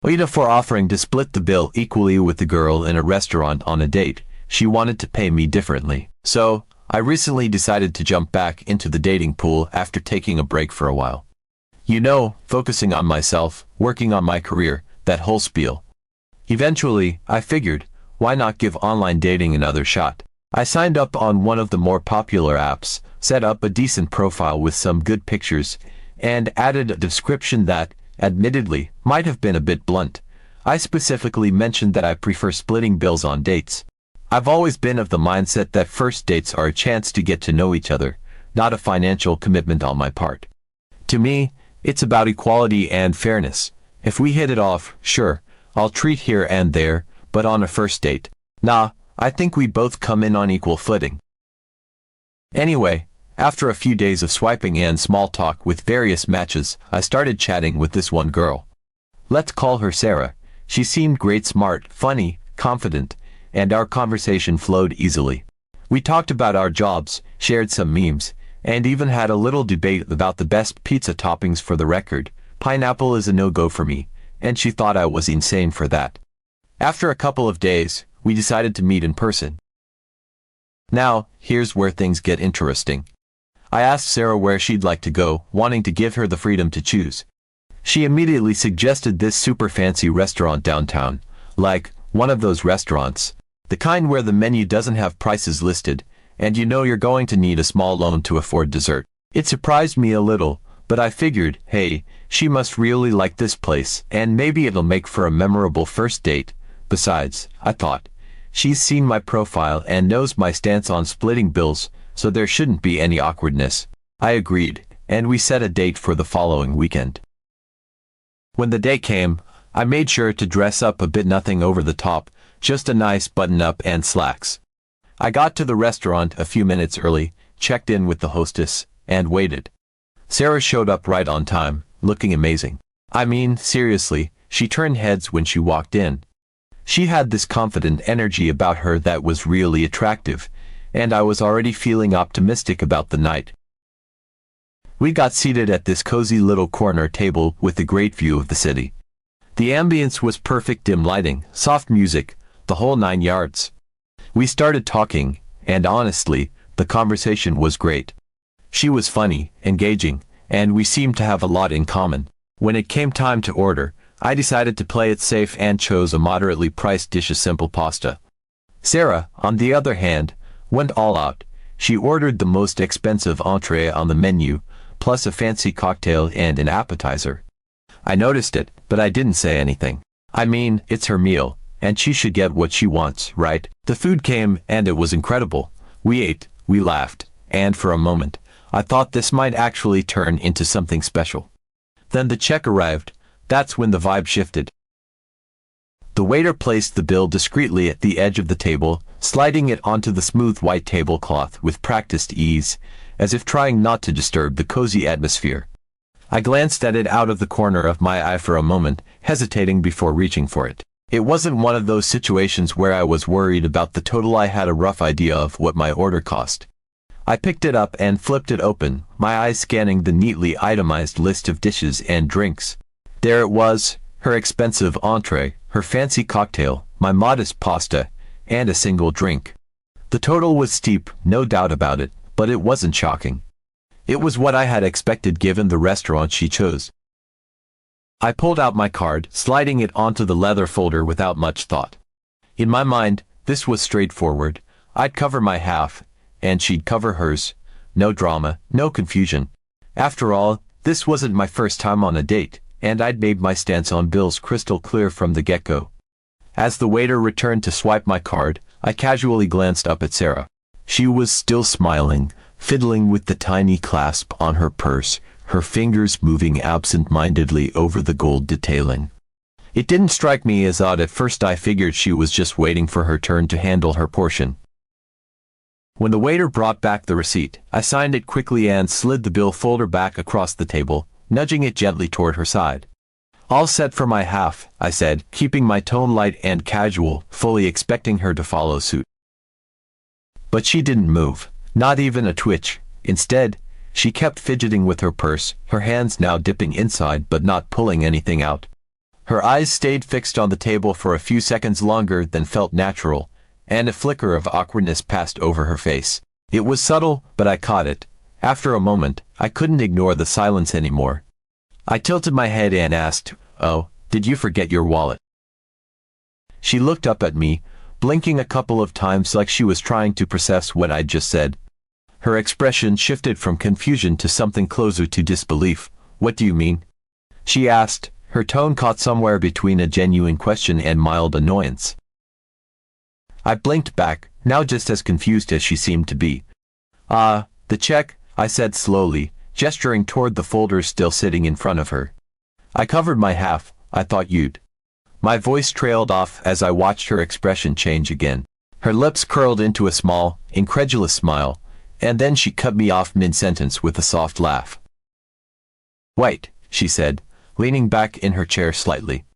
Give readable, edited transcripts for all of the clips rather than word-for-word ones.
AITA for offering to split the bill equally with the girl in a restaurant on a date. She wanted to pay me differently. So, I recently decided to jump back into the dating pool after taking a break for a while. You know, focusing on myself, working on my career, that whole spiel. Eventually, I figured, why not give online dating another shot? I signed up on one of the more popular apps, set up a decent profile with some good pictures, and added a description that, admittedly, might have been a bit blunt. I specifically mentioned that I prefer splitting bills on dates. I've always been of the mindset that first dates are a chance to get to know each other, not a financial commitment on my part. To me, it's about equality and fairness. If we hit it off, sure, I'll treat here and there, but on a first date, nah, I think we both come in on equal footing. Anyway, after a few days of swiping and small talk with various matches, I started chatting with this one girl. Let's call her Sarah. She seemed great, smart, funny, confident, and our conversation flowed easily. We talked about our jobs, shared some memes, and even had a little debate about the best pizza toppings. For the record, pineapple is a no-go for me, and she thought I was insane for that. After a couple of days, we decided to meet in person. Now, here's where things get interesting. I asked Sarah where she'd like to go, wanting to give her the freedom to choose. She immediately suggested this super fancy restaurant downtown, like one of those restaurants, the kind where the menu doesn't have prices listed, and you know you're going to need a small loan to afford dessert. It surprised me a little, but I figured, hey, she must really like this place, and maybe it'll make for a memorable first date. Besides, I thought, she's seen my profile and knows my stance on splitting bills, so there shouldn't be any awkwardness. I agreed, and we set a date for the following weekend. When the day came, I made sure to dress up a bit, nothing over the top, just a nice button-up and slacks. I got to the restaurant a few minutes early, checked in with the hostess, and waited. Sarah showed up right on time, looking amazing. I mean, seriously, she turned heads when she walked in. She had this confident energy about her that was really attractive, and I was already feeling optimistic about the night. We got seated at this cozy little corner table with a great view of the city. The ambience was perfect, dim lighting, soft music, the whole 9 yards. We started talking, and honestly, the conversation was great. She was funny, engaging, and we seemed to have a lot in common. When it came time to order, I decided to play it safe and chose a moderately priced dish of simple pasta. Sarah, on the other hand, went all out. She ordered the most expensive entree on the menu, plus a fancy cocktail and an appetizer. I noticed it, but I didn't say anything. I mean, it's her meal, and she should get what she wants, right? The food came, and it was incredible. We ate, we laughed, and for a moment, I thought this might actually turn into something special. Then the check arrived. That's when the vibe shifted. The waiter placed the bill discreetly at the edge of the table, sliding it onto the smooth white tablecloth with practiced ease, as if trying not to disturb the cozy atmosphere. I glanced at it out of the corner of my eye for a moment, hesitating before reaching for it. It wasn't one of those situations where I was worried about the total. I had a rough idea of what my order cost. I picked it up and flipped it open, my eyes scanning the neatly itemized list of dishes and drinks. There it was, her expensive entree, her fancy cocktail, my modest pasta, and a single drink. The total was steep, no doubt about it, but it wasn't shocking. It was what I had expected given the restaurant she chose. I pulled out my card, sliding it onto the leather folder without much thought. In my mind, this was straightforward. I'd cover my half, and she'd cover hers. No drama, no confusion. After all, this wasn't my first time on a date, and I'd made my stance on bills crystal clear from the get-go. As the waiter returned to swipe my card, I casually glanced up at Sarah. She was still smiling, fiddling with the tiny clasp on her purse, her fingers moving absent-mindedly over the gold detailing. It didn't strike me as odd at first. I figured she was just waiting for her turn to handle her portion. When the waiter brought back the receipt, I signed it quickly and slid the bill folder back across the table, nudging it gently toward her side. "All set for my half," I said, keeping my tone light and casual, fully expecting her to follow suit. But she didn't move, not even a twitch. Instead, she kept fidgeting with her purse, her hands now dipping inside but not pulling anything out. Her eyes stayed fixed on the table for a few seconds longer than felt natural, and a flicker of awkwardness passed over her face. It was subtle, but I caught it. After a moment, I couldn't ignore the silence anymore. I tilted my head and asked, "Oh, did you forget your wallet?" She looked up at me, blinking a couple of times like she was trying to process what I'd just said. Her expression shifted from confusion to something closer to disbelief. "What do you mean?" she asked, her tone caught somewhere between a genuine question and mild annoyance. I blinked back, now just as confused as she seemed to be. The check," I said slowly, gesturing toward the folders still sitting in front of her. "I covered my half, I thought you'd." My voice trailed off as I watched her expression change again. Her lips curled into a small, incredulous smile, and then she cut me off mid-sentence with a soft laugh. "Wait," she said, leaning back in her chair slightly.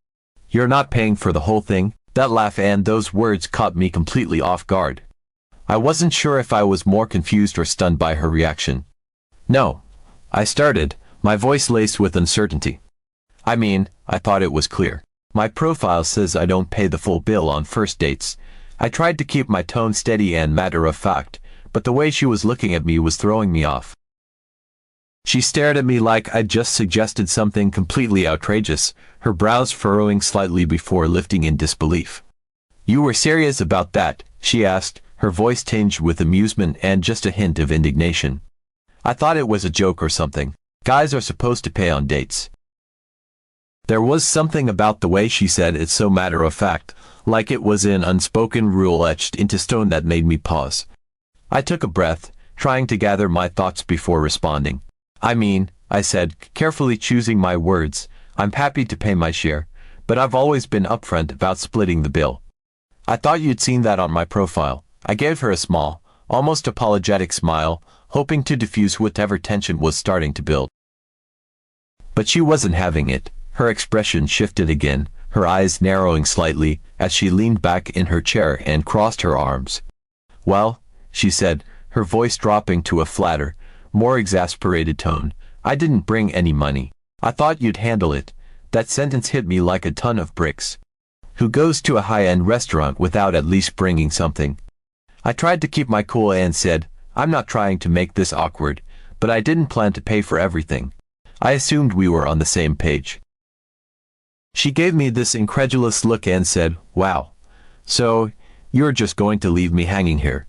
"You're not paying for the whole thing?" That laugh and those words caught me completely off guard. I wasn't sure if I was more confused or stunned by her reaction. "No," I started, my voice laced with uncertainty. "I mean, I thought it was clear. My profile says I don't pay the full bill on first dates." I tried to keep my tone steady and matter-of-fact, but the way she was looking at me was throwing me off. She stared at me like I'd just suggested something completely outrageous, her brows furrowing slightly before lifting in disbelief. "You were serious about that?" she asked, her voice tinged with amusement and just a hint of indignation. "I thought it was a joke or something. Guys are supposed to pay on dates." There was something about the way she said it so matter-of-fact, like it was an unspoken rule etched into stone that made me pause. I took a breath, trying to gather my thoughts before responding. "I mean," I said, carefully choosing my words, "I'm happy to pay my share, but I've always been upfront about splitting the bill." "I thought you'd seen that on my profile." I gave her a small, almost apologetic smile, hoping to diffuse whatever tension was starting to build. But she wasn't having it. Her expression shifted again, her eyes narrowing slightly as she leaned back in her chair and crossed her arms. "Well," she said, her voice dropping to a flatter, more exasperated tone, "I didn't bring any money. I thought you'd handle it." That sentence hit me like a ton of bricks. Who goes to a high-end restaurant without at least bringing something? I tried to keep my cool and said, "I'm not trying to make this awkward, but I didn't plan to pay for everything. I assumed we were on the same page." She gave me this incredulous look and said, "Wow. So, you're just going to leave me hanging here?"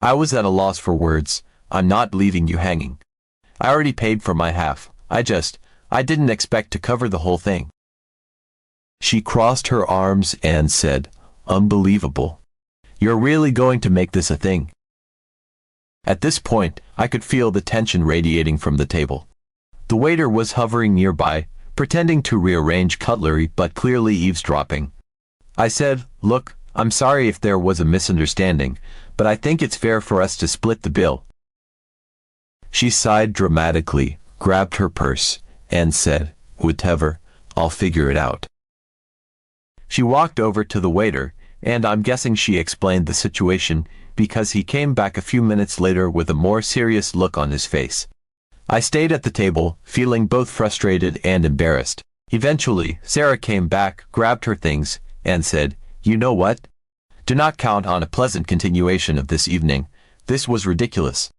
I was at a loss for words. "I'm not leaving you hanging. I already paid for my half. I didn't expect to cover the whole thing." She crossed her arms and said, "Unbelievable. You're really going to make this a thing?" At this point, I could feel the tension radiating from the table. The waiter was hovering nearby, pretending to rearrange cutlery but clearly eavesdropping. I said, "Look, I'm sorry if there was a misunderstanding, but I think it's fair for us to split the bill." She sighed dramatically, grabbed her purse, and said, "Whatever, I'll figure it out." She walked over to the waiter, and I'm guessing she explained the situation, because he came back a few minutes later with a more serious look on his face. I stayed at the table, feeling both frustrated and embarrassed. Eventually, Sarah came back, grabbed her things, and said, "You know what? Do not count on a pleasant continuation of this evening. This was ridiculous."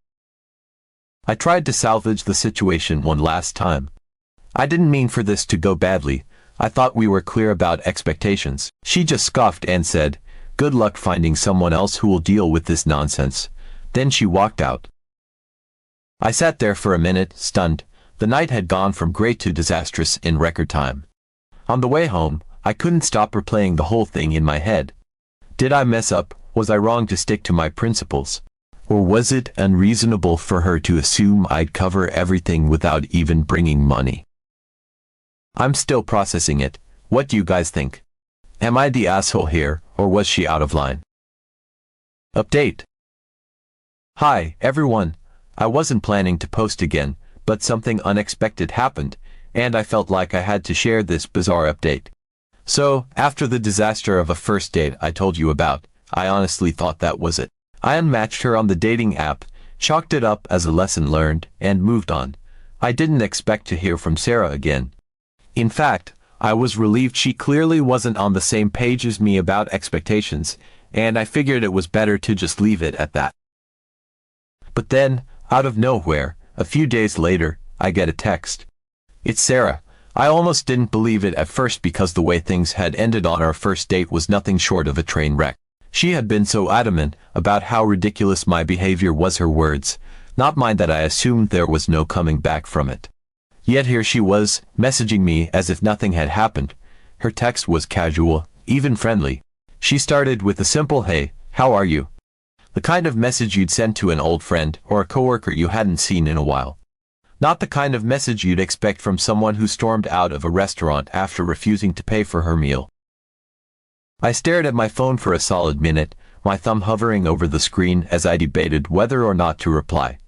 I tried to salvage the situation one last time. "I didn't mean for this to go badly. I thought we were clear about expectations." She just scoffed and said, "Good luck finding someone else who will deal with this nonsense." Then she walked out. I sat there for a minute, stunned. The night had gone from great to disastrous in record time. On the way home, I couldn't stop replaying the whole thing in my head. Did I mess up? Was I wrong to stick to my principles? Or was it unreasonable for her to assume I'd cover everything without even bringing money? I'm still processing it. What do you guys think? Am I the asshole here, or was she out of line? Update. Hi, everyone. I wasn't planning to post again, but something unexpected happened, and I felt like I had to share this bizarre update. So, after the disaster of a first date I told you about, I honestly thought that was it. I unmatched her on the dating app, chalked it up as a lesson learned, and moved on. I didn't expect to hear from Sarah again. In fact, I was relieved she clearly wasn't on the same page as me about expectations, and I figured it was better to just leave it at that. But then, out of nowhere, a few days later, I get a text. It's Sarah. I almost didn't believe it at first because the way things had ended on our first date was nothing short of a train wreck. She had been so adamant about how ridiculous my behavior was, her words, not mine, that I assumed there was no coming back from it. Yet here she was, messaging me as if nothing had happened. Her text was casual, even friendly. She started with a simple "Hey, how are you?" The kind of message you'd send to an old friend or a coworker you hadn't seen in a while. Not the kind of message you'd expect from someone who stormed out of a restaurant after refusing to pay for her meal. I stared at my phone for a solid minute, my thumb hovering over the screen as I debated whether or not to reply.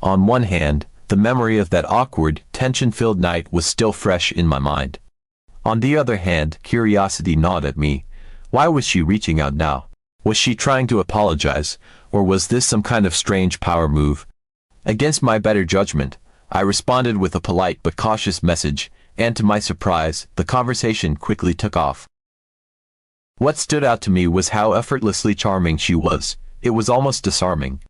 On one hand, the memory of that awkward, tension-filled night was still fresh in my mind. On the other hand, curiosity gnawed at me. Why was she reaching out now? Was she trying to apologize, or was this some kind of strange power move? Against my better judgment, I responded with a polite but cautious message, and to my surprise, the conversation quickly took off. What stood out to me was how effortlessly charming she was. It was almost disarming.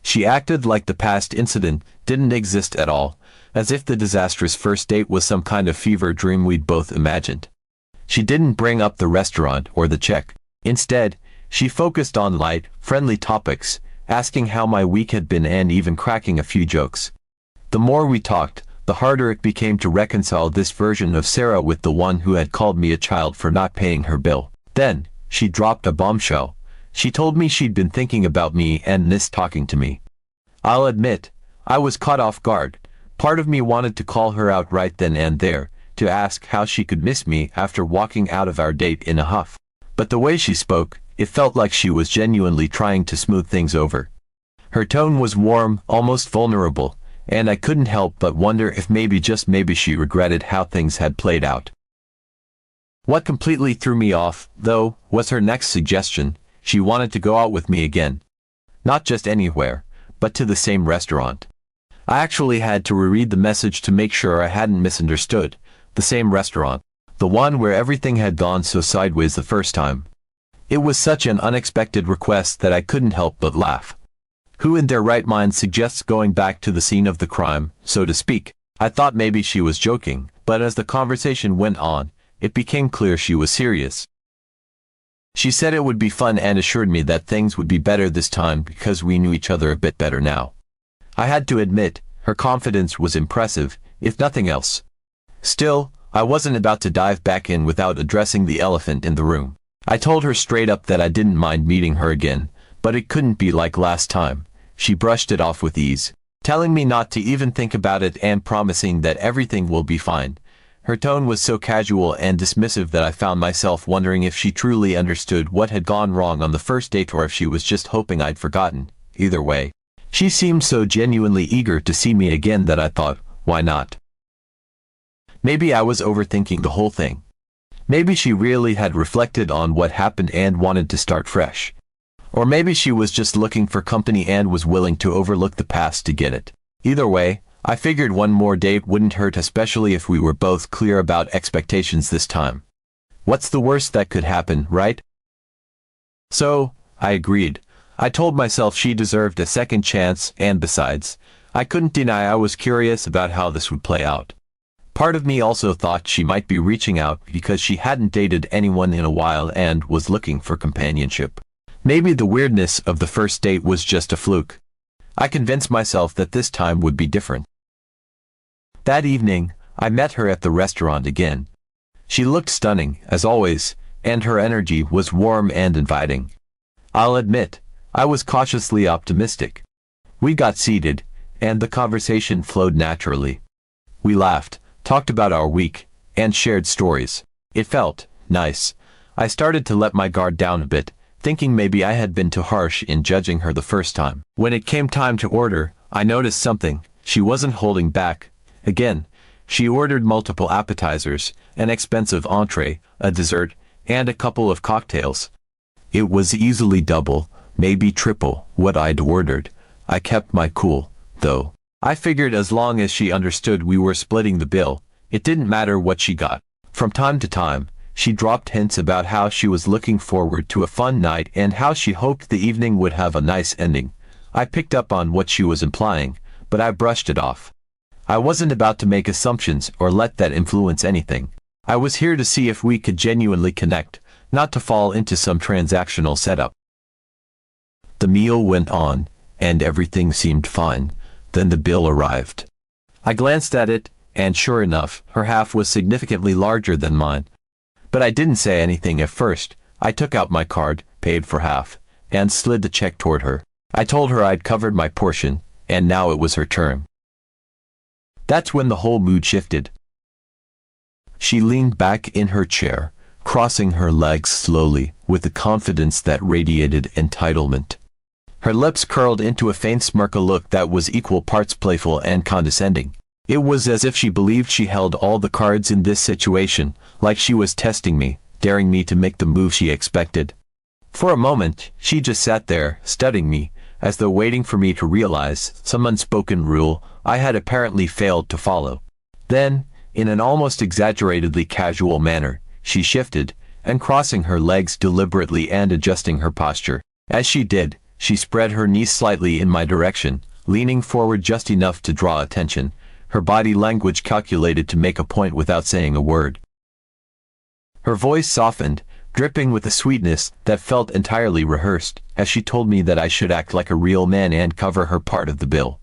She acted like the past incident didn't exist at all, as if the disastrous first date was some kind of fever dream we'd both imagined. She didn't bring up the restaurant or the check. Instead, she focused on light, friendly topics, asking how my week had been and even cracking a few jokes. The more we talked, the harder it became to reconcile this version of Sarah with the one who had called me a child for not paying her bill. Then, she dropped a bombshell. She told me she'd been thinking about me and missed talking to me. I'll admit, I was caught off guard. Part of me wanted to call her out right then and there, to ask how she could miss me after walking out of our date in a huff. But the way she spoke, it felt like she was genuinely trying to smooth things over. Her tone was warm, almost vulnerable, and I couldn't help but wonder if maybe, just maybe, she regretted how things had played out. What completely threw me off, though, was her next suggestion. She wanted to go out with me again. Not just anywhere, but to the same restaurant. I actually had to reread the message to make sure I hadn't misunderstood. The same restaurant. The one where everything had gone so sideways the first time. It was such an unexpected request that I couldn't help but laugh. Who in their right mind suggests going back to the scene of the crime, so to speak? I thought maybe she was joking, but as the conversation went on, it became clear she was serious. She said it would be fun and assured me that things would be better this time because we knew each other a bit better now. I had to admit, her confidence was impressive, if nothing else. Still, I wasn't about to dive back in without addressing the elephant in the room. I told her straight up that I didn't mind meeting her again, but it couldn't be like last time. She brushed it off with ease, telling me not to even think about it and promising that everything will be fine. Her tone was so casual and dismissive that I found myself wondering if she truly understood what had gone wrong on the first date or if she was just hoping I'd forgotten. Either way, she seemed so genuinely eager to see me again that I thought, why not? Maybe I was overthinking the whole thing. Maybe she really had reflected on what happened and wanted to start fresh. Or maybe she was just looking for company and was willing to overlook the past to get it. Either way, I figured one more date wouldn't hurt, especially if we were both clear about expectations this time. What's the worst that could happen, right? So, I agreed. I told myself she deserved a second chance, and besides, I couldn't deny I was curious about how this would play out. Part of me also thought she might be reaching out because she hadn't dated anyone in a while and was looking for companionship. Maybe the weirdness of the first date was just a fluke. I convinced myself that this time would be different. That evening, I met her at the restaurant again. She looked stunning, as always, and her energy was warm and inviting. I'll admit, I was cautiously optimistic. We got seated, and the conversation flowed naturally. We laughed, talked about our week, and shared stories. It felt nice. I started to let my guard down a bit, thinking maybe I had been too harsh in judging her the first time. When it came time to order, I noticed something. She wasn't holding back. Again, she ordered multiple appetizers, an expensive entree, a dessert, and a couple of cocktails. It was easily double, maybe triple, what I'd ordered. I kept my cool, though. I figured as long as she understood we were splitting the bill, it didn't matter what she got. From time to time, she dropped hints about how she was looking forward to a fun night and how she hoped the evening would have a nice ending. I picked up on what she was implying, but I brushed it off. I wasn't about to make assumptions or let that influence anything. I was here to see if we could genuinely connect, not to fall into some transactional setup. The meal went on, and everything seemed fine. Then the bill arrived. I glanced at it, and sure enough, her half was significantly larger than mine. But I didn't say anything at first. I took out my card, paid for half, and slid the check toward her. I told her I'd covered my portion, and now it was her turn. That's when the whole mood shifted. She leaned back in her chair, crossing her legs slowly, with a confidence that radiated entitlement. Her lips curled into a faint smirk, a look that was equal parts playful and condescending. It was as if she believed she held all the cards in this situation, like she was testing me, daring me to make the move she expected. For a moment, she just sat there, studying me, as though waiting for me to realize some unspoken rule I had apparently failed to follow. Then, in an almost exaggeratedly casual manner, she shifted, and crossing her legs deliberately and adjusting her posture. As she did, she spread her knees slightly in my direction, leaning forward just enough to draw attention, her body language calculated to make a point without saying a word. Her voice softened, dripping with a sweetness that felt entirely rehearsed, as she told me that I should act like a real man and cover her part of the bill.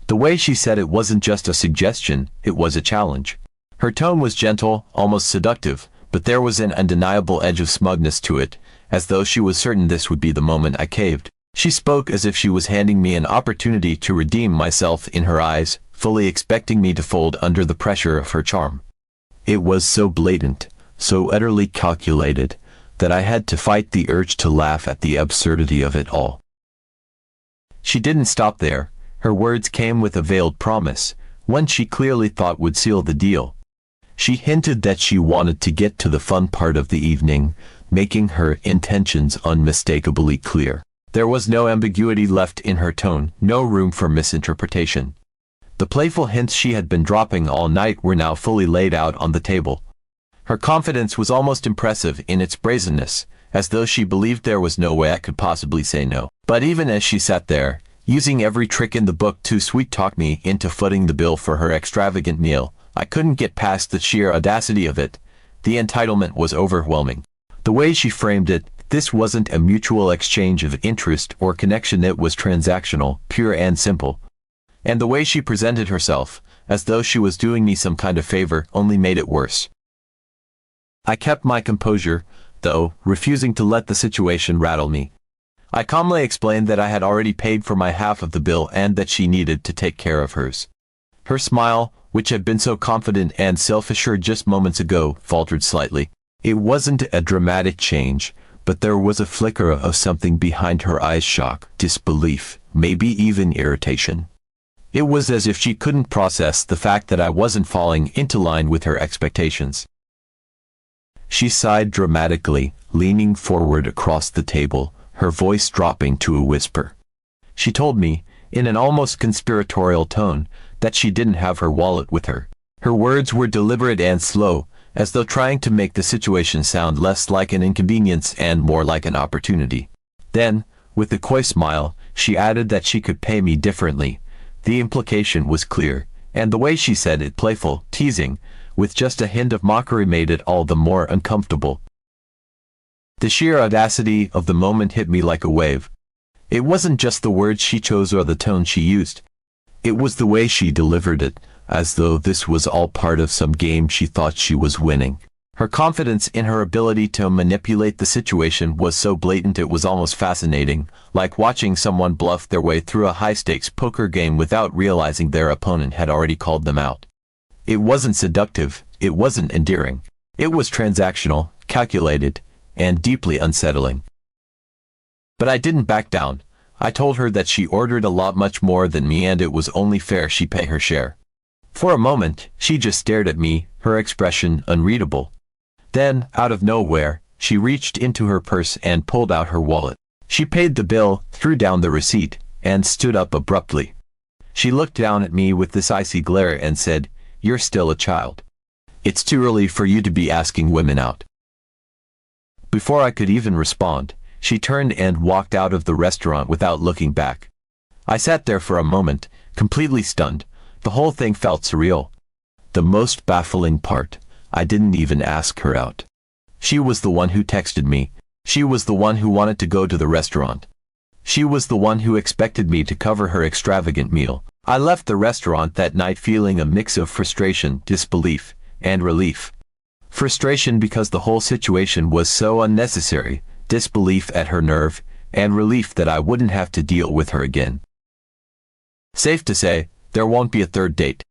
The way she said it wasn't just a suggestion, it was a challenge. Her tone was gentle, almost seductive, but there was an undeniable edge of smugness to it, as though she was certain this would be the moment I caved. She spoke as if she was handing me an opportunity to redeem myself in her eyes, fully expecting me to fold under the pressure of her charm. It was so blatant, so utterly calculated, that I had to fight the urge to laugh at the absurdity of it all. She didn't stop there. Her words came with a veiled promise, one she clearly thought would seal the deal. She hinted that she wanted to get to the fun part of the evening, making her intentions unmistakably clear. There was no ambiguity left in her tone, no room for misinterpretation. The playful hints she had been dropping all night were now fully laid out on the table. Her confidence was almost impressive in its brazenness, as though she believed there was no way I could possibly say no. But even as she sat there, using every trick in the book to sweet-talk me into footing the bill for her extravagant meal, I couldn't get past the sheer audacity of it. The entitlement was overwhelming. The way she framed it, this wasn't a mutual exchange of interest or connection, it was transactional, pure and simple. And the way she presented herself, as though she was doing me some kind of favor, only made it worse. I kept my composure, though, refusing to let the situation rattle me. I calmly explained that I had already paid for my half of the bill and that she needed to take care of hers. Her smile, which had been so confident and self-assured just moments ago, faltered slightly. It wasn't a dramatic change, but there was a flicker of something behind her eyes: shock, disbelief, maybe even irritation. It was as if she couldn't process the fact that I wasn't falling into line with her expectations. She sighed dramatically, leaning forward across the table, her voice dropping to a whisper. She told me, in an almost conspiratorial tone, that she didn't have her wallet with her. Her words were deliberate and slow, as though trying to make the situation sound less like an inconvenience and more like an opportunity. Then, with a coy smile, she added that she could pay me differently. The implication was clear, and the way she said it, playful, teasing, with just a hint of mockery, made it all the more uncomfortable. The sheer audacity of the moment hit me like a wave. It wasn't just the words she chose or the tone she used. It was the way she delivered it, as though this was all part of some game she thought she was winning. Her confidence in her ability to manipulate the situation was so blatant it was almost fascinating, like watching someone bluff their way through a high-stakes poker game without realizing their opponent had already called them out. It wasn't seductive, it wasn't endearing. It was transactional, calculated, and deeply unsettling. But I didn't back down. I told her that she ordered a lot much more than me and it was only fair she pay her share. For a moment, she just stared at me, her expression unreadable. Then, out of nowhere, she reached into her purse and pulled out her wallet. She paid the bill, threw down the receipt, and stood up abruptly. She looked down at me with this icy glare and said, "You're still a child." It's too early for you to be asking women out." Before I could even respond, she turned and walked out of the restaurant without looking back. I sat there for a moment, completely stunned. The whole thing felt surreal. The most baffling part, I didn't even ask her out. She was the one who texted me. She was the one who wanted to go to the restaurant. She was the one who expected me to cover her extravagant meal. I left the restaurant that night feeling a mix of frustration, disbelief, and relief. Frustration because the whole situation was so unnecessary, disbelief at her nerve, and relief that I wouldn't have to deal with her again. Safe to say, there won't be a third date.